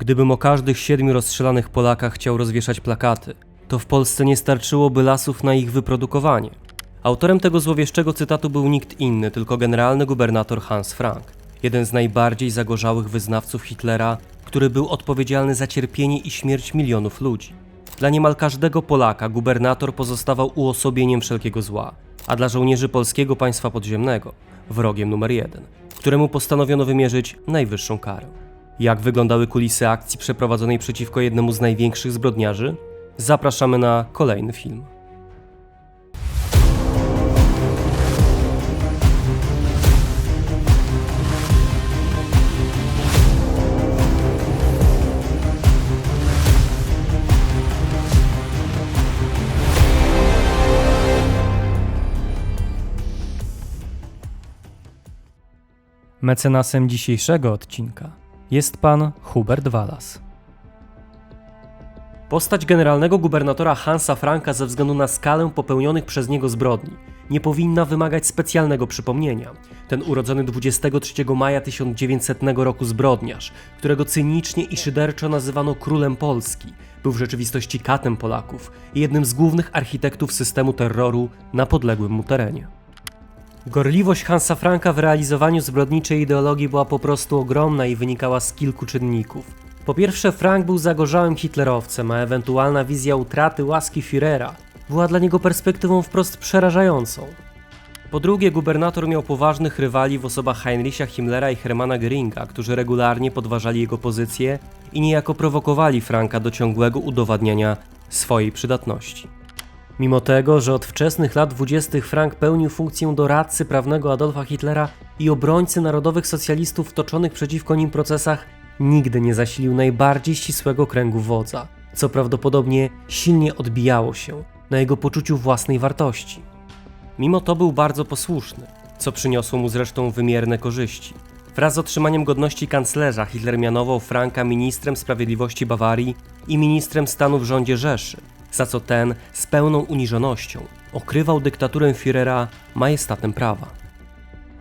Gdybym o każdych 7 rozstrzelanych Polakach chciał rozwieszać plakaty, to w Polsce nie starczyłoby lasów na ich wyprodukowanie. Autorem tego złowieszczego cytatu był nikt inny, tylko generalny gubernator Hans Frank, jeden z najbardziej zagorzałych wyznawców Hitlera, który był odpowiedzialny za cierpienie i śmierć milionów ludzi. Dla niemal każdego Polaka gubernator pozostawał uosobieniem wszelkiego zła, a dla żołnierzy polskiego państwa podziemnego wrogiem numer 1, któremu postanowiono wymierzyć najwyższą karę. Jak wyglądały kulisy akcji przeprowadzonej przeciwko jednemu z największych zbrodniarzy? Zapraszamy na kolejny film. Mecenasem dzisiejszego odcinka jest pan Hubert Walas. Postać generalnego gubernatora Hansa Franka ze względu na skalę popełnionych przez niego zbrodni nie powinna wymagać specjalnego przypomnienia. Ten urodzony 23 maja 1900 roku zbrodniarz, którego cynicznie i szyderczo nazywano królem Polski, był w rzeczywistości katem Polaków i jednym z głównych architektów systemu terroru na podległym mu terenie. Gorliwość Hansa Franka w realizowaniu zbrodniczej ideologii była po prostu ogromna i wynikała z kilku czynników. Po pierwsze, Frank był zagorzałym hitlerowcem, a ewentualna wizja utraty łaski Führera była dla niego perspektywą wprost przerażającą. Po drugie, gubernator miał poważnych rywali w osobach Heinricha Himmlera i Hermana Göringa, którzy regularnie podważali jego pozycję i niejako prowokowali Franka do ciągłego udowadniania swojej przydatności. Mimo tego, że od wczesnych lat 20. Frank pełnił funkcję doradcy prawnego Adolfa Hitlera i obrońcy narodowych socjalistów w toczonych przeciwko nim procesach, nigdy nie zasilił najbardziej ścisłego kręgu wodza, co prawdopodobnie silnie odbijało się na jego poczuciu własnej wartości. Mimo to był bardzo posłuszny, co przyniosło mu zresztą wymierne korzyści. Wraz z otrzymaniem godności kanclerza Hitler mianował Franka ministrem sprawiedliwości Bawarii i ministrem stanu w rządzie Rzeszy, za co ten z pełną uniżonością okrywał dyktaturę Führera majestatem prawa.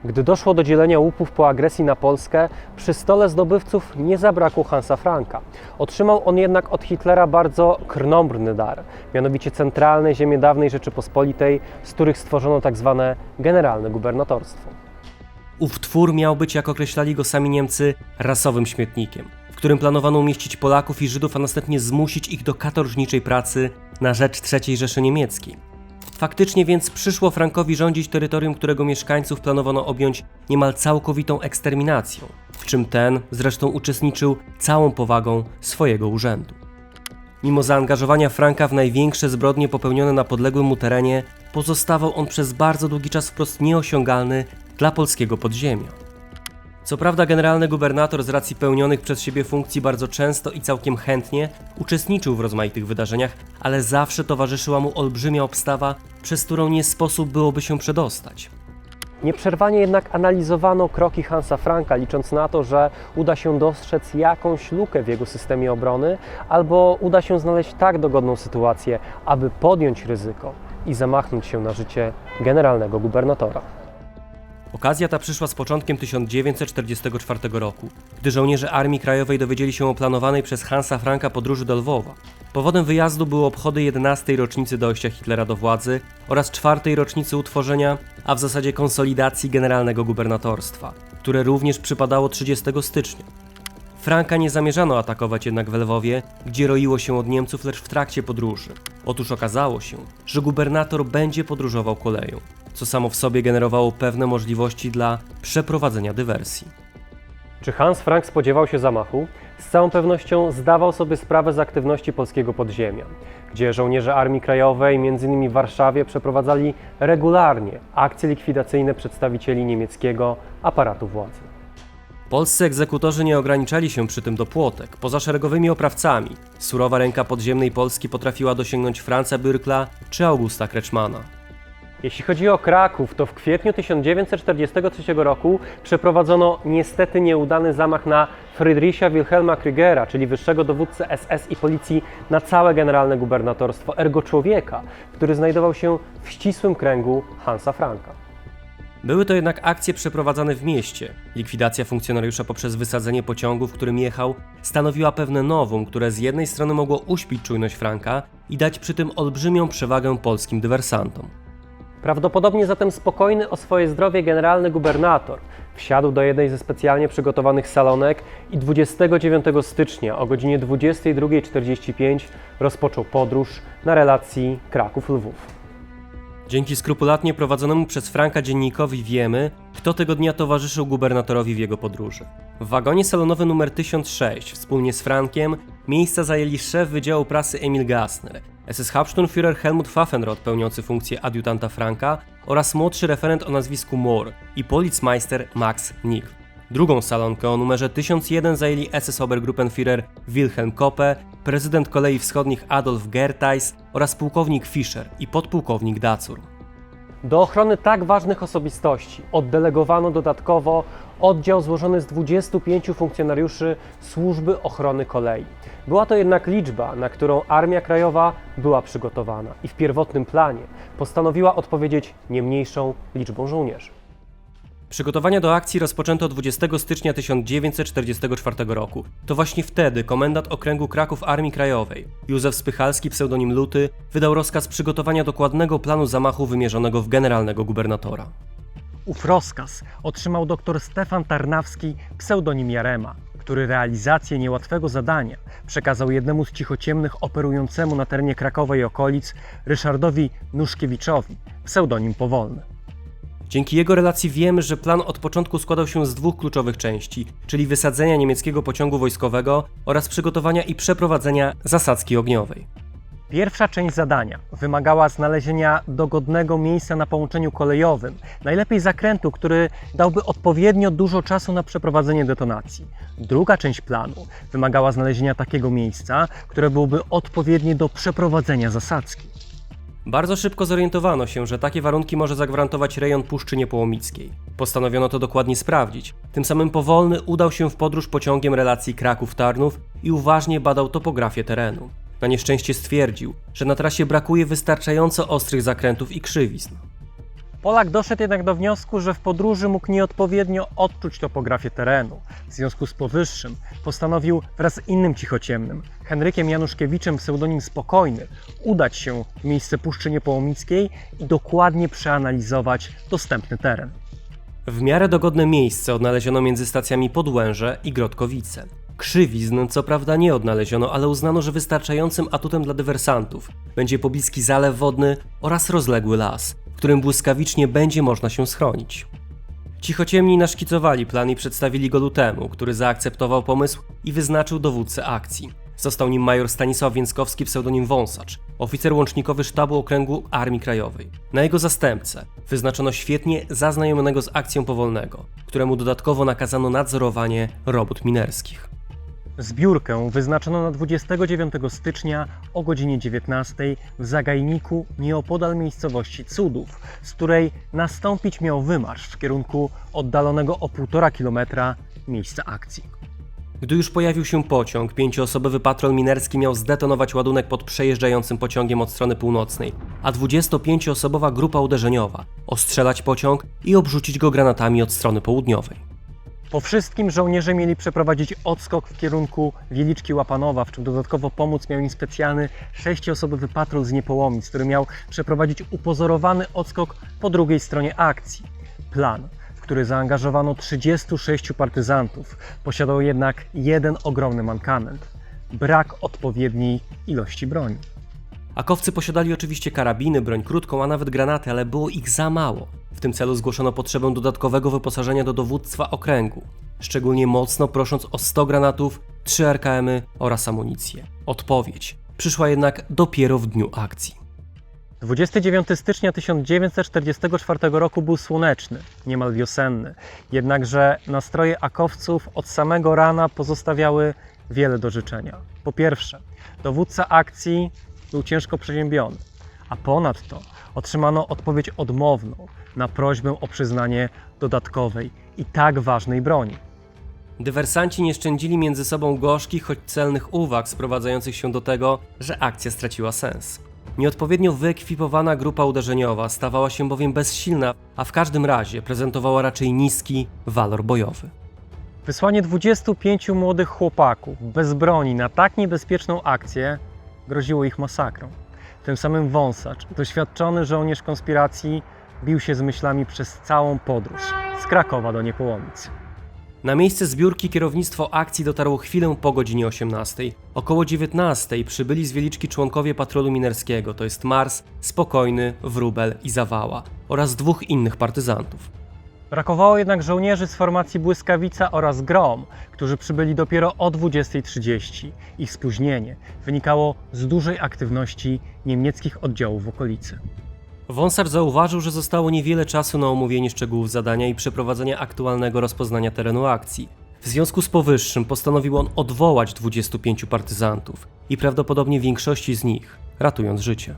Gdy doszło do dzielenia łupów po agresji na Polskę, przy stole zdobywców nie zabrakło Hansa Franka. Otrzymał on jednak od Hitlera bardzo krnąbrny dar, mianowicie centralne ziemie dawnej Rzeczypospolitej, z których stworzono tzw. generalne gubernatorstwo. Ów twór miał być, jak określali go sami Niemcy, rasowym śmietnikiem, w którym planowano umieścić Polaków i Żydów, a następnie zmusić ich do katorżniczej pracy na rzecz III Rzeszy Niemieckiej. Faktycznie więc przyszło Frankowi rządzić terytorium, którego mieszkańców planowano objąć niemal całkowitą eksterminacją, w czym ten zresztą uczestniczył całą powagą swojego urzędu. Mimo zaangażowania Franka w największe zbrodnie popełnione na podległym mu terenie, pozostawał on przez bardzo długi czas wprost nieosiągalny dla polskiego podziemia. Co prawda generalny gubernator z racji pełnionych przez siebie funkcji bardzo często i całkiem chętnie uczestniczył w rozmaitych wydarzeniach, ale zawsze towarzyszyła mu olbrzymia obstawa, przez którą nie sposób byłoby się przedostać. Nieprzerwanie jednak analizowano kroki Hansa Franka, licząc na to, że uda się dostrzec jakąś lukę w jego systemie obrony, albo uda się znaleźć tak dogodną sytuację, aby podjąć ryzyko i zamachnąć się na życie generalnego gubernatora. Okazja ta przyszła z początkiem 1944 roku, gdy żołnierze Armii Krajowej dowiedzieli się o planowanej przez Hansa Franka podróży do Lwowa. Powodem wyjazdu były obchody 11. rocznicy dojścia Hitlera do władzy oraz 4. rocznicy utworzenia, a w zasadzie konsolidacji generalnego gubernatorstwa, które również przypadało 30 stycznia. Franka nie zamierzano atakować jednak w Lwowie, gdzie roiło się od Niemców, lecz w trakcie podróży. Otóż okazało się, że gubernator będzie podróżował koleją, co samo w sobie generowało pewne możliwości dla przeprowadzenia dywersji. Czy Hans Frank spodziewał się zamachu? Z całą pewnością zdawał sobie sprawę z aktywności polskiego podziemia, gdzie żołnierze Armii Krajowej, m.in. w Warszawie, przeprowadzali regularnie akcje likwidacyjne przedstawicieli niemieckiego aparatu władzy. Polscy egzekutorzy nie ograniczali się przy tym do płotek. Poza szeregowymi oprawcami, surowa ręka podziemnej Polski potrafiła dosięgnąć Franza Bürkla czy Augusta Kretschmana. Jeśli chodzi o Kraków, to w kwietniu 1943 roku przeprowadzono niestety nieudany zamach na Friedricha Wilhelma Krügera, czyli wyższego dowódcę SS i policji, na całe generalne gubernatorstwo, ergo człowieka, który znajdował się w ścisłym kręgu Hansa Franka. Były to jednak akcje przeprowadzane w mieście. Likwidacja funkcjonariusza poprzez wysadzenie pociągu, w którym jechał, stanowiła pewne novum, które z jednej strony mogło uśpić czujność Franka i dać przy tym olbrzymią przewagę polskim dywersantom. Prawdopodobnie zatem spokojny o swoje zdrowie generalny gubernator wsiadł do jednej ze specjalnie przygotowanych salonek i 29 stycznia o godzinie 22:45 rozpoczął podróż na relacji Kraków-Lwów. Dzięki skrupulatnie prowadzonemu przez Franka dziennikowi wiemy, kto tego dnia towarzyszył gubernatorowi w jego podróży. W wagonie salonowym nr 1006 wspólnie z Frankiem miejsca zajęli szef Wydziału Prasy Emil Gassner, SS-Hauptsturmführer Helmut Pfaffenroth pełniący funkcję adiutanta Franka oraz młodszy referent o nazwisku Mohr i policmeister Max Nigl. Drugą salonkę o numerze 1001 zajęli SS-Obergruppenführer Wilhelm Koppe, prezydent Kolei Wschodnich Adolf Gertheis oraz pułkownik Fischer i podpułkownik Dacur. Do ochrony tak ważnych osobistości oddelegowano dodatkowo oddział złożony z 25 funkcjonariuszy Służby Ochrony Kolei. Była to jednak liczba, na którą Armia Krajowa była przygotowana i w pierwotnym planie postanowiła odpowiedzieć nie mniejszą liczbą żołnierzy. Przygotowania do akcji rozpoczęto 20 stycznia 1944 roku. To właśnie wtedy komendant okręgu Kraków Armii Krajowej, Józef Spychalski, pseudonim Luty, wydał rozkaz przygotowania dokładnego planu zamachu wymierzonego w generalnego gubernatora. Ów rozkaz otrzymał dr Stefan Tarnawski, pseudonim Jarema, który realizację niełatwego zadania przekazał jednemu z cichociemnych operującemu na terenie Krakowa i okolic Ryszardowi Nuszkiewiczowi, pseudonim Powolny. Dzięki jego relacji wiemy, że plan od początku składał się z dwóch kluczowych części, czyli wysadzenia niemieckiego pociągu wojskowego oraz przygotowania i przeprowadzenia zasadzki ogniowej. Pierwsza część zadania wymagała znalezienia dogodnego miejsca na połączeniu kolejowym, najlepiej zakrętu, który dałby odpowiednio dużo czasu na przeprowadzenie detonacji. Druga część planu wymagała znalezienia takiego miejsca, które byłoby odpowiednie do przeprowadzenia zasadzki. Bardzo szybko zorientowano się, że takie warunki może zagwarantować rejon Puszczy Niepołomickiej. Postanowiono to dokładnie sprawdzić. Tym samym Powolny udał się w podróż pociągiem relacji Kraków-Tarnów i uważnie badał topografię terenu. Na nieszczęście stwierdził, że na trasie brakuje wystarczająco ostrych zakrętów i krzywizn. Polak doszedł jednak do wniosku, że w podróży mógł nieodpowiednio odczuć topografię terenu. W związku z powyższym postanowił wraz z innym cichociemnym, Henrykiem Januszkiewiczem, pseudonim Spokojny, udać się w miejsce Puszczy Niepołomickiej i dokładnie przeanalizować dostępny teren. W miarę dogodne miejsce odnaleziono między stacjami Podłęże i Grodkowice. Krzywizn co prawda nie odnaleziono, ale uznano, że wystarczającym atutem dla dywersantów będzie pobliski zalew wodny oraz rozległy las, w którym błyskawicznie będzie można się schronić. Cichociemni naszkicowali plan i przedstawili go Lutemu, który zaakceptował pomysł i wyznaczył dowódcę akcji. Został nim major Stanisław Więckowski, pseudonim Wąsacz, oficer łącznikowy sztabu okręgu Armii Krajowej. Na jego zastępcę wyznaczono świetnie zaznajomionego z akcją Powolnego, któremu dodatkowo nakazano nadzorowanie robót minerskich. Zbiórkę wyznaczono na 29 stycznia o godzinie 19 w Zagajniku nieopodal miejscowości Cudów, z której nastąpić miał wymarsz w kierunku oddalonego o 1,5 kilometra miejsca akcji. Gdy już pojawił się pociąg, 5-osobowy patrol minerski miał zdetonować ładunek pod przejeżdżającym pociągiem od strony północnej, a 25-osobowa grupa uderzeniowa ostrzelać pociąg i obrzucić go granatami od strony południowej. Po wszystkim żołnierze mieli przeprowadzić odskok w kierunku Wieliczki Łapanowa, w czym dodatkowo pomóc miał im specjalny 6-osobowy patrol z Niepołomic, który miał przeprowadzić upozorowany odskok po drugiej stronie akcji. Plan, w który zaangażowano 36 partyzantów, posiadał jednak jeden ogromny mankament – brak odpowiedniej ilości broni. Akowcy posiadali oczywiście karabiny, broń krótką, a nawet granaty, ale było ich za mało. W tym celu zgłoszono potrzebę dodatkowego wyposażenia do dowództwa okręgu, szczególnie mocno prosząc o 100 granatów, 3 RKM-y oraz amunicję. Odpowiedź przyszła jednak dopiero w dniu akcji. 29 stycznia 1944 roku był słoneczny, niemal wiosenny, jednakże nastroje akowców od samego rana pozostawiały wiele do życzenia. Po pierwsze, dowódca akcji był ciężko przeziębiony, a ponadto otrzymano odpowiedź odmowną na prośbę o przyznanie dodatkowej i tak ważnej broni. Dywersanci nie szczędzili między sobą gorzkich, choć celnych uwag sprowadzających się do tego, że akcja straciła sens. Nieodpowiednio wyekwipowana grupa uderzeniowa stawała się bowiem bezsilna, a w każdym razie prezentowała raczej niski walor bojowy. Wysłanie 25 młodych chłopaków bez broni na tak niebezpieczną akcję groziło ich masakrą. Tym samym Wąsacz, doświadczony żołnierz konspiracji, bił się z myślami przez całą podróż z Krakowa do Niepołomic. Na miejsce zbiórki kierownictwo akcji dotarło chwilę po godzinie 18. Około 19 przybyli z Wieliczki członkowie patrolu minerskiego, to jest Mars, Spokojny, Wróbel i Zawała oraz 2 innych partyzantów. Brakowało jednak żołnierzy z formacji Błyskawica oraz Grom, którzy przybyli dopiero o 20:30. Ich spóźnienie wynikało z dużej aktywności niemieckich oddziałów w okolicy. Wąsacz zauważył, że zostało niewiele czasu na omówienie szczegółów zadania i przeprowadzenie aktualnego rozpoznania terenu akcji. W związku z powyższym postanowił on odwołać 25 partyzantów i prawdopodobnie większości z nich, ratując życie.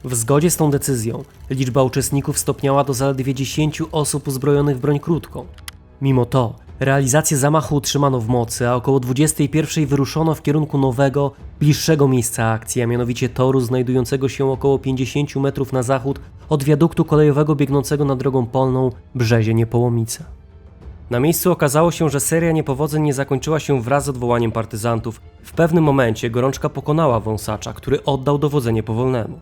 W zgodzie z tą decyzją liczba uczestników stopniała do zaledwie 10 osób uzbrojonych w broń krótką. Mimo to realizację zamachu utrzymano w mocy, a około 21 wyruszono w kierunku nowego, bliższego miejsca akcji, a mianowicie toru znajdującego się około 50 metrów na zachód od wiaduktu kolejowego biegnącego nad drogą polną Brzezie-Niepołomice. Na miejscu okazało się, że seria niepowodzeń nie zakończyła się wraz z odwołaniem partyzantów. W pewnym momencie gorączka pokonała Wąsacza, który oddał dowodzenie Powolnemu.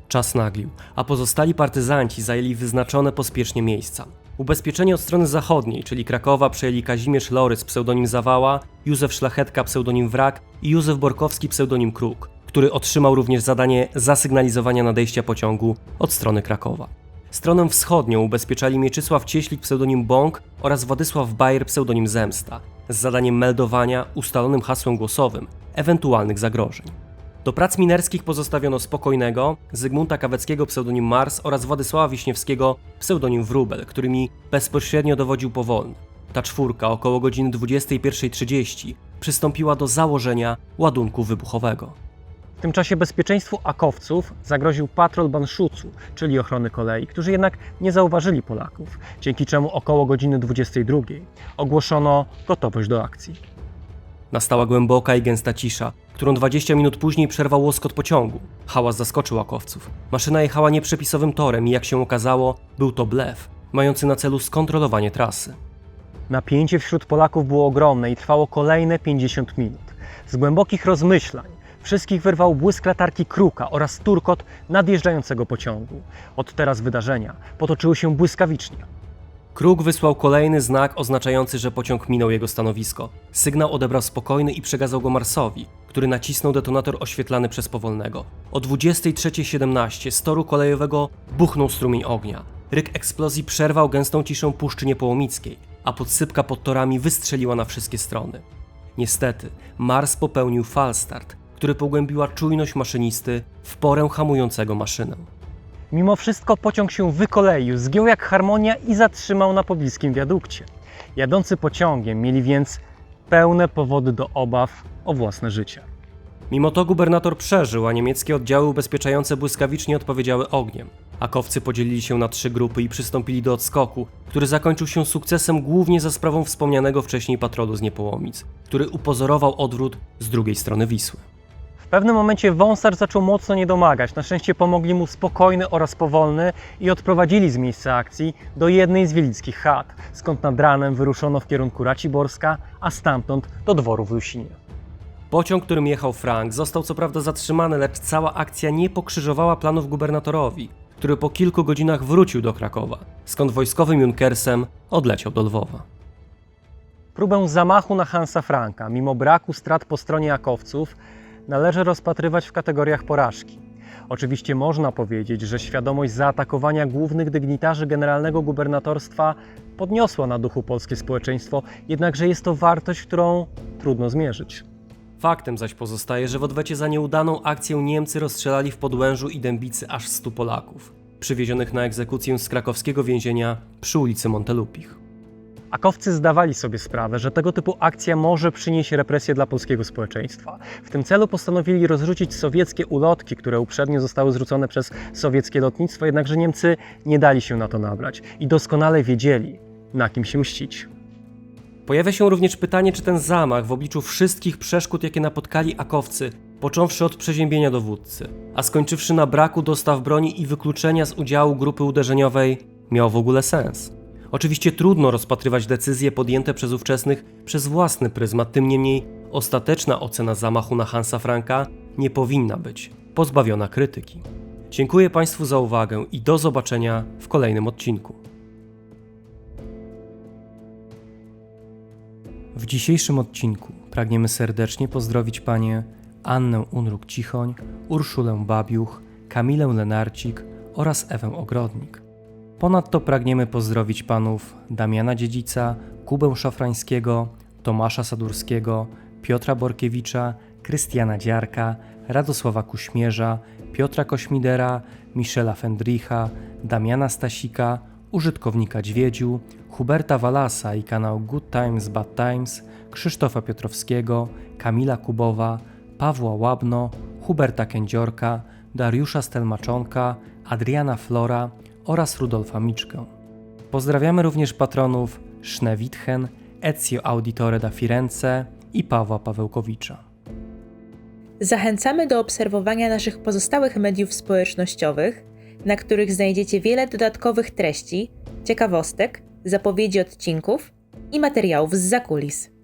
Czas naglił, a pozostali partyzanci zajęli wyznaczone pospiesznie miejsca. Ubezpieczenie od strony zachodniej, czyli Krakowa, przejęli Kazimierz Lorys pseudonim Zawała, Józef Szlachetka pseudonim Wrak i Józef Borkowski pseudonim Kruk, który otrzymał również zadanie zasygnalizowania nadejścia pociągu od strony Krakowa. Stronę wschodnią ubezpieczali Mieczysław Cieślik pseudonim Bąk oraz Władysław Bajer pseudonim Zemsta z zadaniem meldowania ustalonym hasłem głosowym ewentualnych zagrożeń. Do prac minerskich pozostawiono Spokojnego, Zygmunta Kaweckiego pseudonim Mars oraz Władysława Wiśniewskiego pseudonim Wróbel, którymi bezpośrednio dowodził Powolny. Ta czwórka około godziny 21:30 przystąpiła do założenia ładunku wybuchowego. W tym czasie bezpieczeństwu akowców zagroził patrol Banszucu, czyli ochrony kolei, którzy jednak nie zauważyli Polaków, dzięki czemu około godziny 22 ogłoszono gotowość do akcji. Nastała głęboka i gęsta cisza, którą 20 minut później przerwał łoskot pociągu. Hałas zaskoczył akowców. Maszyna jechała nieprzepisowym torem i jak się okazało, był to blef, mający na celu skontrolowanie trasy. Napięcie wśród Polaków było ogromne i trwało kolejne 50 minut. Z głębokich rozmyślań wszystkich wyrwał błysk latarki Kruka oraz turkot nadjeżdżającego pociągu. Od teraz wydarzenia potoczyły się błyskawicznie. Kruk wysłał kolejny znak oznaczający, że pociąg minął jego stanowisko. Sygnał odebrał Spokojny i przekazał go Marsowi, który nacisnął detonator oświetlany przez Powolnego. O 23:17 z toru kolejowego buchnął strumień ognia. Ryk eksplozji przerwał gęstą ciszę Puszczy Niepołomickiej, a podsypka pod torami wystrzeliła na wszystkie strony. Niestety, Mars popełnił falstart, który pogłębiła czujność maszynisty w porę hamującego maszynę. Mimo wszystko pociąg się wykoleił, zgiął jak harmonia i zatrzymał na pobliskim wiadukcie. Jadący pociągiem mieli więc pełne powody do obaw o własne życie. Mimo to gubernator przeżył, a niemieckie oddziały ubezpieczające błyskawicznie odpowiedziały ogniem. Akowcy podzielili się na 3 grupy i przystąpili do odskoku, który zakończył się sukcesem głównie za sprawą wspomnianego wcześniej patrolu z Niepołomic, który upozorował odwrót z drugiej strony Wisły. W pewnym momencie Wąsacz zaczął mocno niedomagać. Na szczęście pomogli mu Spokojny oraz Powolny i odprowadzili z miejsca akcji do jednej z wielickich chat, skąd nad ranem wyruszono w kierunku Raciborska, a stamtąd do dworu w Lusinie. Pociąg, którym jechał Frank, został co prawda zatrzymany, lecz cała akcja nie pokrzyżowała planów gubernatorowi, który po kilku godzinach wrócił do Krakowa, skąd wojskowym Junkersem odleciał do Lwowa. Próbę zamachu na Hansa Franka, mimo braku strat po stronie akowców, należy rozpatrywać w kategoriach porażki. Oczywiście można powiedzieć, że świadomość zaatakowania głównych dygnitarzy generalnego gubernatorstwa podniosła na duchu polskie społeczeństwo, jednakże jest to wartość, którą trudno zmierzyć. Faktem zaś pozostaje, że w odwecie za nieudaną akcję Niemcy rozstrzelali w Podłężu i Dębicy aż 100 Polaków, przywiezionych na egzekucję z krakowskiego więzienia przy ulicy Montelupich. Akowcy zdawali sobie sprawę, że tego typu akcja może przynieść represje dla polskiego społeczeństwa. W tym celu postanowili rozrzucić sowieckie ulotki, które uprzednio zostały zrzucone przez sowieckie lotnictwo, jednakże Niemcy nie dali się na to nabrać i doskonale wiedzieli, na kim się mścić. Pojawia się również pytanie, czy ten zamach w obliczu wszystkich przeszkód, jakie napotkali akowcy, począwszy od przeziębienia dowódcy, a skończywszy na braku dostaw broni i wykluczenia z udziału grupy uderzeniowej, miał w ogóle sens. Oczywiście trudno rozpatrywać decyzje podjęte przez ówczesnych przez własny pryzmat, tym niemniej ostateczna ocena zamachu na Hansa Franka nie powinna być pozbawiona krytyki. Dziękuję Państwu za uwagę i do zobaczenia w kolejnym odcinku. W dzisiejszym odcinku pragniemy serdecznie pozdrowić panie Annę Unruk-Cichoń, Urszulę Babiuch, Kamilę Lenarcik oraz Ewę Ogrodnik. Ponadto pragniemy pozdrowić panów Damiana Dziedzica, Kubę Szafrańskiego, Tomasza Sadurskiego, Piotra Borkiewicza, Krystiana Dziarka, Radosława Kuśmierza, Piotra Kośmidera, Michela Fendricha, Damiana Stasika, użytkownika Dźwiedziu, Huberta Walasa i kanał Good Times Bad Times, Krzysztofa Piotrowskiego, Kamila Kubowa, Pawła Łabno, Huberta Kędziorka, Dariusza Stelmaczonka, Adriana Flora oraz Rudolfa Miczkę. Pozdrawiamy również patronów Szne Witchen, Ezio Auditore da Firenze i Pawła Pawełkowicza. Zachęcamy do obserwowania naszych pozostałych mediów społecznościowych, na których znajdziecie wiele dodatkowych treści, ciekawostek, zapowiedzi odcinków i materiałów zza kulis.